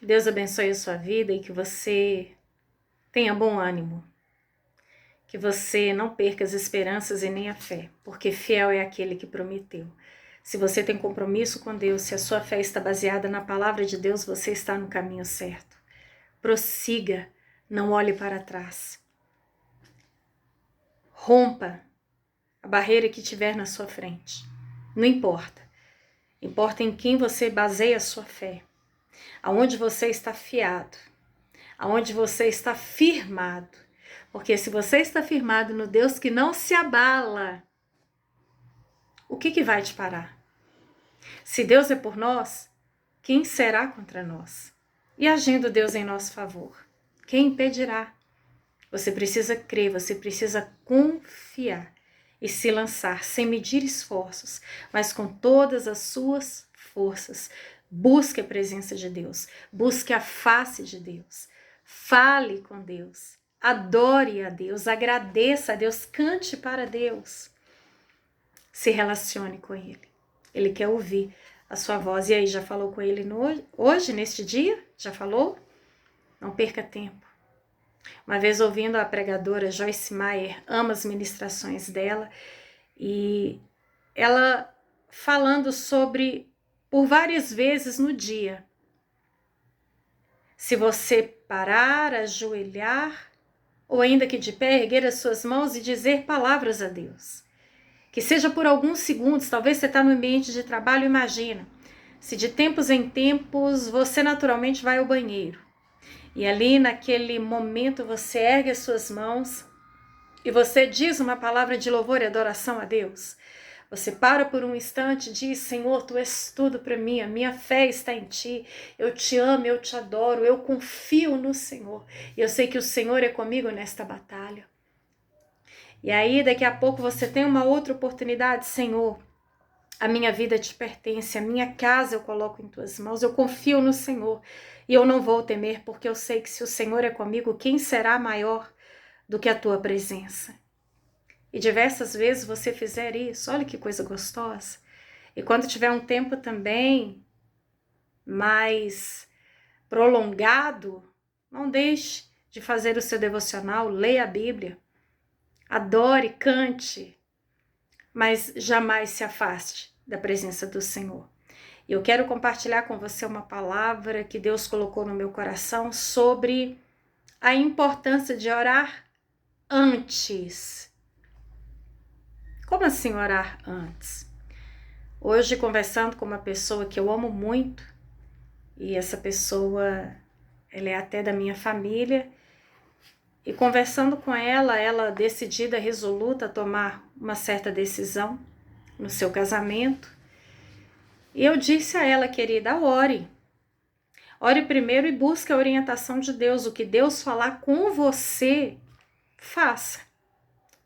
Que Deus abençoe a sua vida e que você tenha bom ânimo. Que você não perca as esperanças e nem a fé, porque fiel é aquele que prometeu. Se você tem compromisso com Deus, se a sua fé está baseada na palavra de Deus, você está no caminho certo. Prossiga, não olhe para trás. Rompa a barreira que tiver na sua frente. Não importa. Importa em quem você baseia a sua fé. Aonde você está fiado. Aonde você está firmado. Porque se você está firmado no Deus que não se abala, o que vai te parar? Se Deus é por nós, quem será contra nós? E agindo Deus em nosso favor, quem impedirá? Você precisa crer, você precisa confiar e se lançar sem medir esforços, mas com todas as suas forças. Busque a presença de Deus, busque a face de Deus, fale com Deus, adore a Deus, agradeça a Deus, cante para Deus, se relacione com Ele. Ele quer ouvir a sua voz. E aí, já falou com Ele hoje, neste dia? Já falou? Não perca tempo. Uma vez ouvindo a pregadora Joyce Meyer, amo as ministrações dela, e ela falando sobre, por várias vezes no dia, se você parar, ajoelhar, ou ainda que de pé, erguer as suas mãos e dizer palavras a Deus. Que seja por alguns segundos, talvez você está no ambiente de trabalho, imagina, se de tempos em tempos você naturalmente vai ao banheiro, e ali naquele momento você ergue as suas mãos e você diz uma palavra de louvor e adoração a Deus. Você para por um instante e diz: Senhor, Tu és tudo para mim, a minha fé está em Ti, eu Te amo, eu Te adoro, eu confio no Senhor, e eu sei que o Senhor é comigo nesta batalha. E aí daqui a pouco você tem uma outra oportunidade: Senhor, a minha vida te pertence, a minha casa eu coloco em Tuas mãos, eu confio no Senhor e eu não vou temer, porque eu sei que se o Senhor é comigo, quem será maior do que a Tua presença? E diversas vezes você fizer isso, olha que coisa gostosa. E quando tiver um tempo também mais prolongado, não deixe de fazer o seu devocional, leia a Bíblia, adore, cante, mas jamais se afaste da presença do Senhor. E eu quero compartilhar com você uma palavra que Deus colocou no meu coração sobre a importância de orar antes. Como assim orar antes? Hoje, conversando com uma pessoa que eu amo muito, e essa pessoa, ela é até da minha família, e conversando com ela decidida, resoluta a tomar uma certa decisão no seu casamento, e eu disse a ela: querida, ore. Ore primeiro e busque a orientação de Deus. O que Deus falar com você, faça.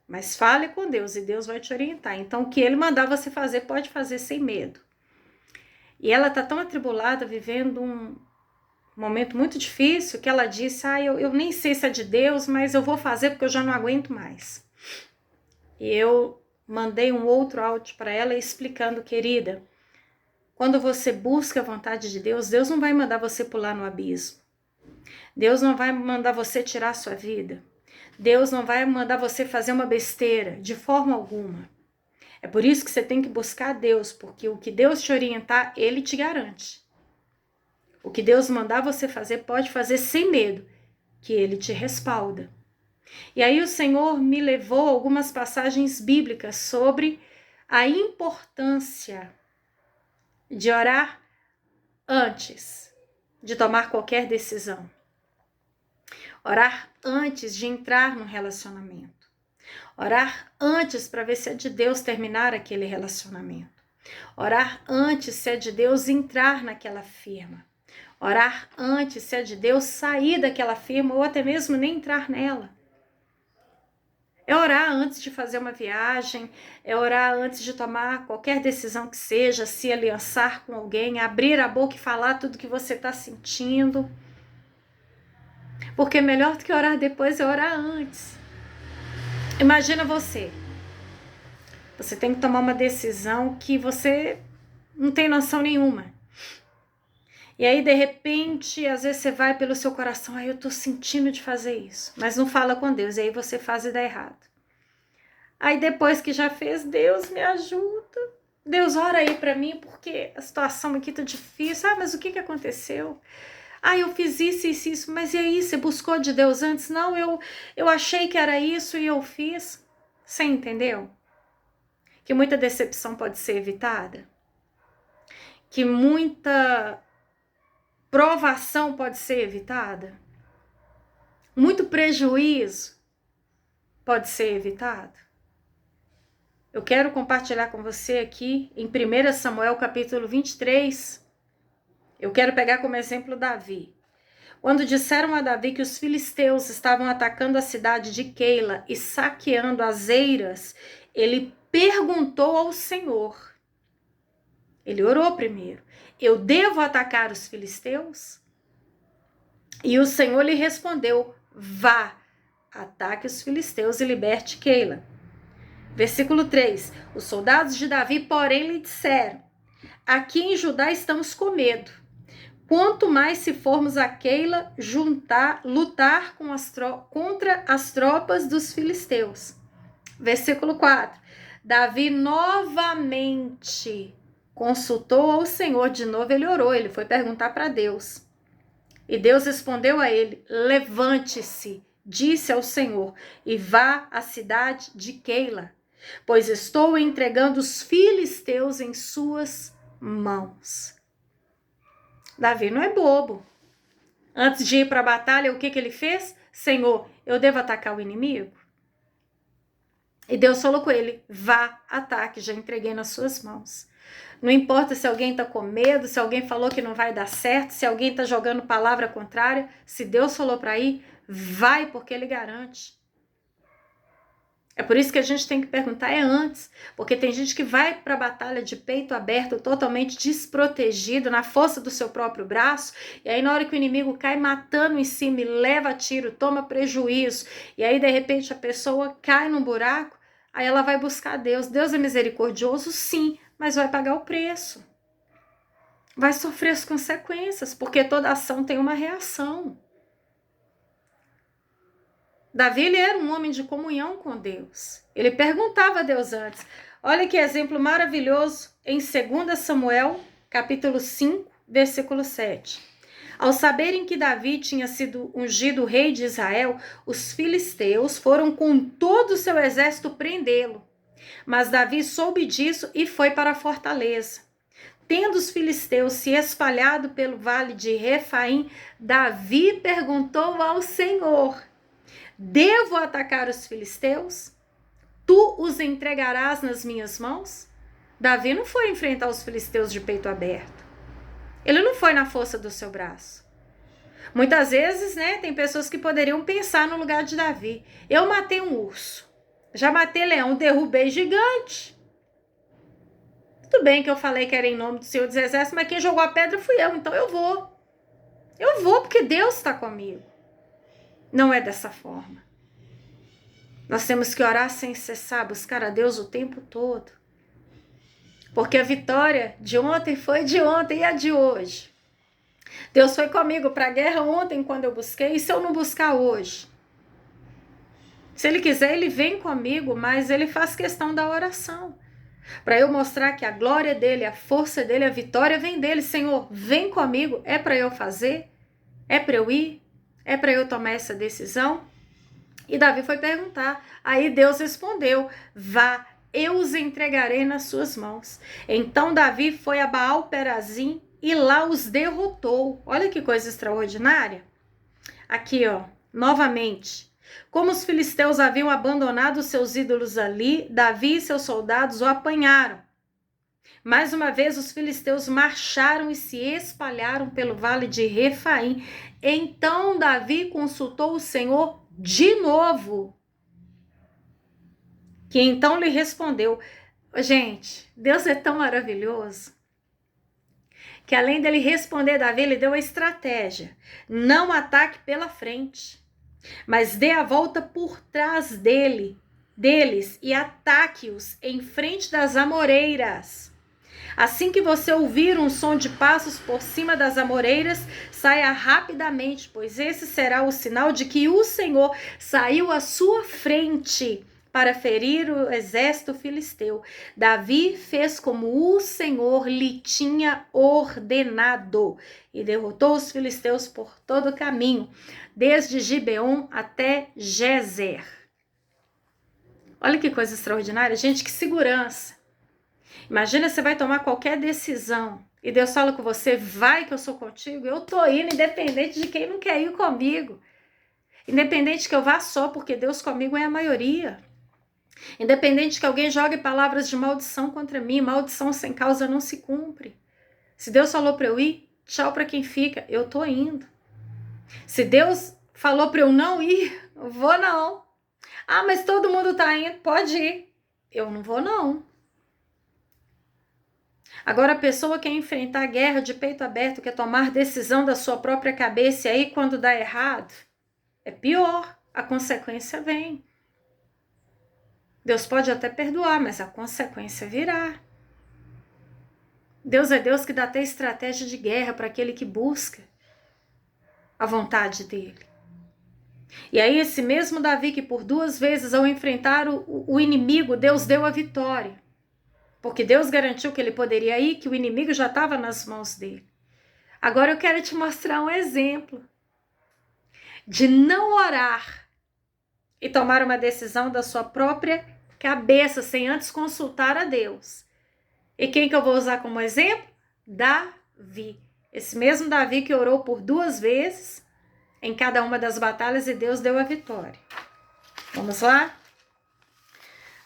Mas fale com Deus e Deus vai te orientar. Então, o que Ele mandar você fazer, pode fazer sem medo. E ela está tão atribulada, vivendo um momento muito difícil, que ela disse: eu nem sei se é de Deus, mas eu vou fazer porque eu já não aguento mais. E eu mandei um outro áudio para ela explicando: querida, quando você busca a vontade de Deus, Deus não vai mandar você pular no abismo. Deus não vai mandar você tirar a sua vida. Deus não vai mandar você fazer uma besteira, de forma alguma. É por isso que você tem que buscar a Deus, porque o que Deus te orientar, Ele te garante. O que Deus mandar você fazer, pode fazer sem medo, que Ele te respalda. E aí o Senhor me levou a algumas passagens bíblicas sobre a importância de orar antes de tomar qualquer decisão. Orar antes de entrar no relacionamento. Orar antes para ver se é de Deus terminar aquele relacionamento. Orar antes se é de Deus entrar naquela firma. Orar antes se é de Deus sair daquela firma ou até mesmo nem entrar nela. É orar antes de fazer uma viagem, é orar antes de tomar qualquer decisão que seja, se aliançar com alguém, abrir a boca e falar tudo que você está sentindo. Porque melhor do que orar depois é orar antes. Imagina você tem que tomar uma decisão que você não tem noção nenhuma. E aí, de repente, às vezes você vai pelo seu coração, eu tô sentindo de fazer isso, mas não fala com Deus, e aí você faz e dá errado. Aí depois que já fez, Deus me ajuda. Deus, ora aí pra mim, porque a situação aqui tá difícil. Mas o que aconteceu? Eu fiz isso, mas e aí, você buscou de Deus antes? Não, eu achei que era isso e eu fiz. Você entendeu? Que muita decepção pode ser evitada? Que muita provação pode ser evitada? Muito prejuízo pode ser evitado? Eu quero compartilhar com você aqui em 1 Samuel capítulo 23. Eu quero pegar como exemplo Davi. Quando disseram a Davi que os filisteus estavam atacando a cidade de Keila e saqueando as eiras, ele perguntou ao Senhor. Ele orou primeiro. Eu devo atacar os filisteus? E o Senhor lhe respondeu, vá, ataque os filisteus e liberte Keila. Versículo 3, os soldados de Davi, porém, lhe disseram, aqui em Judá estamos com medo. Quanto mais se formos a Keila lutar contra as tropas dos filisteus. Versículo 4, Davi novamente consultou ao Senhor, de novo ele orou, ele foi perguntar para Deus. E Deus respondeu a ele, levante-se, disse ao Senhor, e vá à cidade de Keila, pois estou entregando os filisteus em suas mãos. Davi não é bobo. Antes de ir para a batalha, o que ele fez? Senhor, eu devo atacar o inimigo? E Deus falou com ele, vá, ataque, já entreguei nas suas mãos. Não importa se alguém está com medo, se alguém falou que não vai dar certo, se alguém está jogando palavra contrária, se Deus falou para ir, vai, porque ele garante. É por isso que a gente tem que perguntar antes, porque tem gente que vai para a batalha de peito aberto, totalmente desprotegido, na força do seu próprio braço, e aí na hora que o inimigo cai matando em cima e leva tiro, toma prejuízo, e aí de repente a pessoa cai num buraco, aí ela vai buscar Deus. Deus é misericordioso, sim, mas vai pagar o preço. Vai sofrer as consequências, porque toda ação tem uma reação. Davi, ele era um homem de comunhão com Deus. Ele perguntava a Deus antes. Olha que exemplo maravilhoso em 2 Samuel, capítulo 5, versículo 7. Ao saberem que Davi tinha sido ungido rei de Israel, os filisteus foram com todo o seu exército prendê-lo. Mas Davi soube disso e foi para a fortaleza. Tendo os filisteus se espalhado pelo vale de Refaim, Davi perguntou ao Senhor, devo atacar os filisteus? Tu os entregarás nas minhas mãos? Davi não foi enfrentar os filisteus de peito aberto. Ele não foi na força do seu braço. Muitas vezes, tem pessoas que poderiam pensar no lugar de Davi. Eu matei um urso, já matei leão, derrubei gigante. Tudo bem que eu falei que era em nome do Senhor dos Exércitos, mas quem jogou a pedra fui eu, então eu vou. Eu vou porque Deus está comigo. Não é dessa forma. Nós temos que orar sem cessar, buscar a Deus o tempo todo. Porque a vitória de ontem foi de ontem e a de hoje. Deus foi comigo para a guerra ontem quando eu busquei, e se eu não buscar hoje? Se Ele quiser, Ele vem comigo, mas Ele faz questão da oração. Para eu mostrar que a glória dEle, a força dEle, a vitória vem dEle. Senhor, vem comigo, é para eu fazer? É para eu ir? É para eu tomar essa decisão? E Davi foi perguntar. Aí Deus respondeu, vá, eu os entregarei nas suas mãos. Então Davi foi a Baal-Perazim e lá os derrotou. Olha que coisa extraordinária. Aqui, novamente. Como os filisteus haviam abandonado seus ídolos ali, Davi e seus soldados o apanharam. Mais uma vez os filisteus marcharam e se espalharam pelo vale de Refaim. Então Davi consultou o Senhor de novo, que então lhe respondeu. Gente, Deus é tão maravilhoso, que além dele responder Davi, ele deu a estratégia. Não ataque pela frente, mas dê a volta por trás deles e ataque-os em frente das amoreiras. Assim que você ouvir um som de passos por cima das amoreiras, saia rapidamente, pois esse será o sinal de que o Senhor saiu à sua frente para ferir o exército filisteu. Davi fez como o Senhor lhe tinha ordenado e derrotou os filisteus por todo o caminho, desde Gibeon até Gezer. Olha que coisa extraordinária, gente, que segurança. Imagina, você vai tomar qualquer decisão e Deus fala com você, vai que eu sou contigo, eu tô indo, independente de quem não quer ir comigo. Independente que eu vá só, porque Deus comigo é a maioria. Independente que alguém jogue palavras de maldição contra mim, maldição sem causa não se cumpre. Se Deus falou para eu ir, tchau para quem fica, eu tô indo. Se Deus falou para eu não ir, eu vou não. Ah, mas todo mundo tá indo, pode ir. Eu não vou não. Agora a pessoa quer enfrentar a guerra de peito aberto, quer tomar decisão da sua própria cabeça, e aí quando dá errado, é pior, a consequência vem. Deus pode até perdoar, mas a consequência virá. Deus é Deus que dá até estratégia de guerra para aquele que busca a vontade dele. E aí esse mesmo Davi que por 2 vezes ao enfrentar o inimigo, Deus deu a vitória. Porque Deus garantiu que ele poderia ir, que o inimigo já estava nas mãos dele. Agora eu quero te mostrar um exemplo de não orar e tomar uma decisão da sua própria cabeça, sem antes consultar a Deus. E quem que eu vou usar como exemplo? Davi. Esse mesmo Davi que orou por 2 vezes em cada uma das batalhas e Deus deu a vitória. Vamos lá?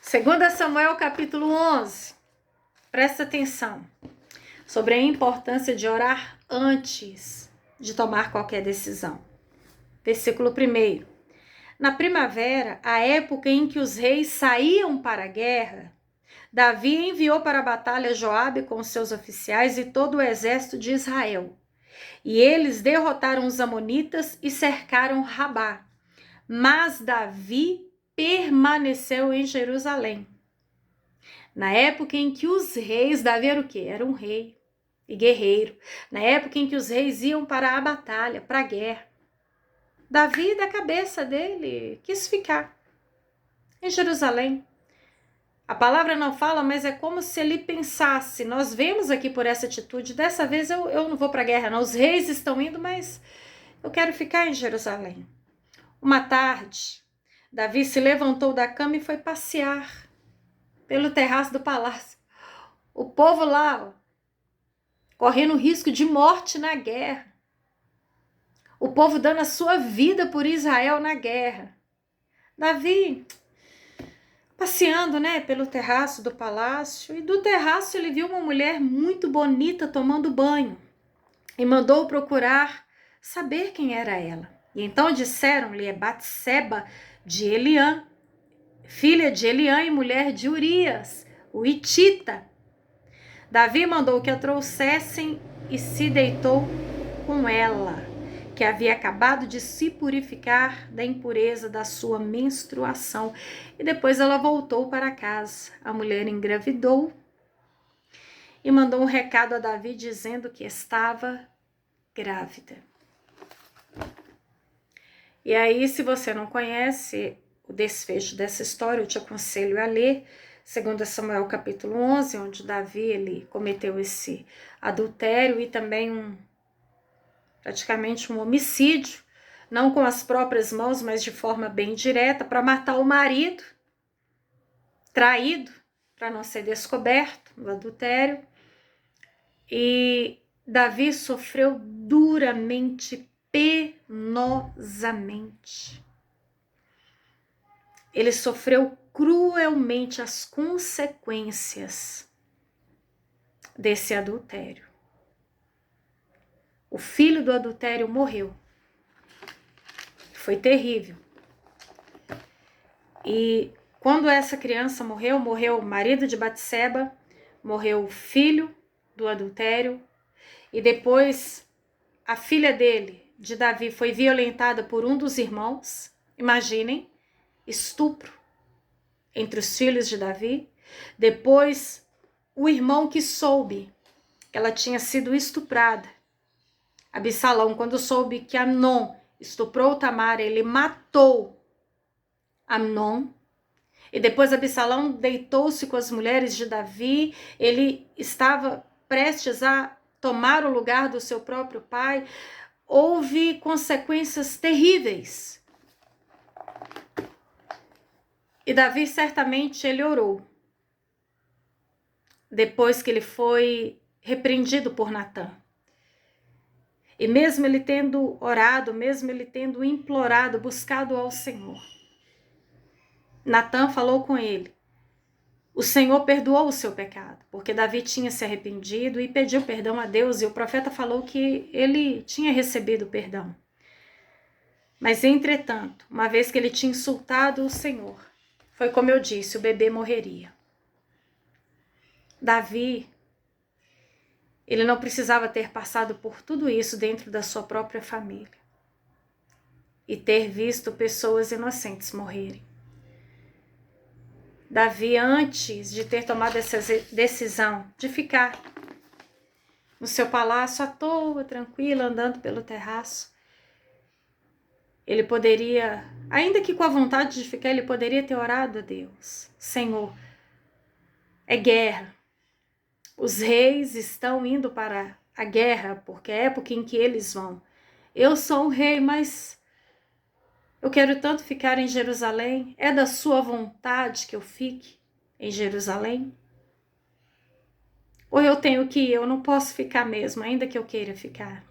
2 Samuel capítulo 11. Presta atenção sobre a importância de orar antes de tomar qualquer decisão. Versículo 1. Na primavera, a época em que os reis saíam para a guerra, Davi enviou para a batalha Joabe com seus oficiais e todo o exército de Israel. E eles derrotaram os amonitas e cercaram Rabá. Mas Davi permaneceu em Jerusalém. Na época em que os reis, Davi era o quê? Era um rei e guerreiro. Na época em que os reis iam para a batalha, para a guerra, Davi, da cabeça dele, quis ficar em Jerusalém. A palavra não fala, mas é como se ele pensasse, nós vemos aqui por essa atitude, dessa vez eu não vou para a guerra não, os reis estão indo, mas eu quero ficar em Jerusalém. Uma tarde, Davi se levantou da cama e foi passear pelo terraço do palácio. O povo lá, ó, correndo risco de morte na guerra. O povo dando a sua vida por Israel na guerra. Davi, passeando, né, pelo terraço do palácio, e do terraço ele viu uma mulher muito bonita tomando banho e mandou procurar saber quem era ela. E então disseram-lhe, é Batseba de Eliã, filha de Eliã e mulher de Urias, o hitita. Davi mandou que a trouxessem e se deitou com ela, que havia acabado de se purificar da impureza da sua menstruação. E depois ela voltou para casa. A mulher engravidou e mandou um recado a Davi dizendo que estava grávida. E aí, se você não conhece o desfecho dessa história, eu te aconselho a ler 2 Samuel capítulo 11, onde Davi ele cometeu esse adultério e também praticamente um homicídio, não com as próprias mãos, mas de forma bem direta, para matar o marido, traído, para não ser descoberto no adultério. E Davi sofreu duramente, penosamente. Ele sofreu cruelmente as consequências desse adultério. O filho do adultério morreu. Foi terrível. E quando essa criança morreu, morreu o marido de Batseba, morreu o filho do adultério, e depois a filha dele, de Davi, foi violentada por um dos irmãos. Imaginem, estupro entre os filhos de Davi. Depois o irmão que soube que ela tinha sido estuprada, Absalão, quando soube que Amnon estuprou Tamar, ele matou Amnon. E depois Absalão deitou-se com as mulheres de Davi. Ele estava prestes a tomar o lugar do seu próprio pai. Houve consequências terríveis. E Davi certamente ele orou. Depois que ele foi repreendido por Natã. E mesmo ele tendo orado, mesmo ele tendo implorado, buscado ao Senhor, Natã falou com ele. O Senhor perdoou o seu pecado, porque Davi tinha se arrependido e pediu perdão a Deus, e o profeta falou que ele tinha recebido perdão. Mas, entretanto, uma vez que ele tinha insultado o Senhor, foi como eu disse, o bebê morreria. Davi, ele não precisava ter passado por tudo isso dentro da sua própria família e ter visto pessoas inocentes morrerem. Davi, antes de ter tomado essa decisão de ficar no seu palácio à toa, tranquilo, andando pelo terraço, ele poderia, ainda que com a vontade de ficar, ele poderia ter orado a Deus. Senhor, é guerra. Os reis estão indo para a guerra, porque é a época em que eles vão. Eu sou um rei, mas eu quero tanto ficar em Jerusalém. É da sua vontade que eu fique em Jerusalém? Ou eu tenho que ir? Eu não posso ficar mesmo, ainda que eu queira ficar.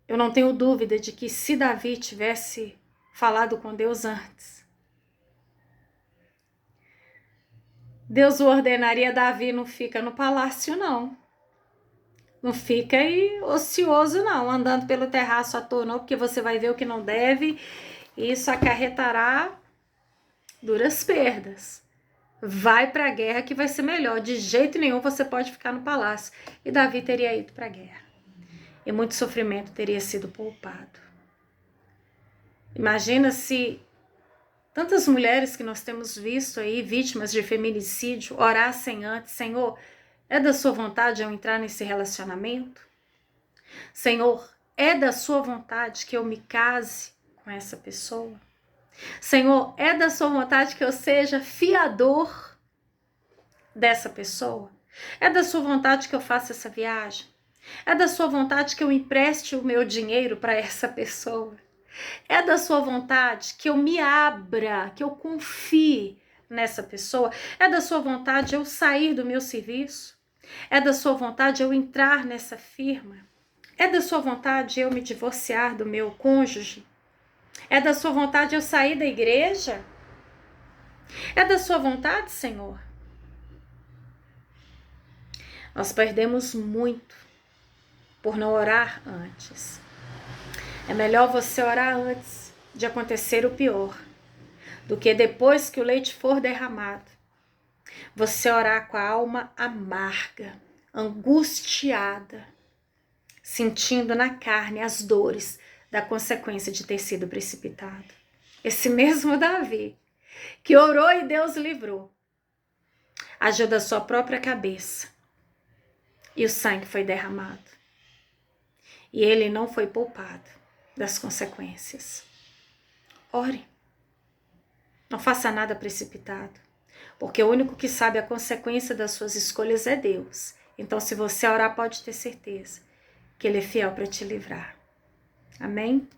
Eu não tenho dúvida de que se Davi tivesse falado com Deus antes, Deus o ordenaria. Davi não fica no palácio, não. Não fica aí ocioso, não, andando pelo terraço à toa, não, porque você vai ver o que não deve, e isso acarretará duras perdas. Vai para a guerra que vai ser melhor. De jeito nenhum você pode ficar no palácio. E Davi teria ido para a guerra. E muito sofrimento teria sido poupado. Imagina se tantas mulheres que nós temos visto aí, vítimas de feminicídio, orassem antes: Senhor, é da sua vontade eu entrar nesse relacionamento? Senhor, é da sua vontade que eu me case com essa pessoa? Senhor, é da sua vontade que eu seja fiador dessa pessoa? É da sua vontade que eu faça essa viagem? É da sua vontade que eu empreste o meu dinheiro para essa pessoa? É da sua vontade que eu me abra, que eu confie nessa pessoa? É da sua vontade eu sair do meu serviço? É da sua vontade eu entrar nessa firma? É da sua vontade eu me divorciar do meu cônjuge? É da sua vontade eu sair da igreja? É da sua vontade, Senhor? Nós perdemos muito por não orar antes. É melhor você orar antes de acontecer o pior, do que depois que o leite for derramado, você orar com a alma amarga, angustiada, sentindo na carne as dores da consequência de ter sido precipitado. Esse mesmo Davi, que orou e Deus livrou, agiu da sua própria cabeça e o sangue foi derramado. E ele não foi poupado das consequências. Ore. Não faça nada precipitado, porque o único que sabe a consequência das suas escolhas é Deus. Então, se você orar, pode ter certeza que Ele é fiel para te livrar. Amém?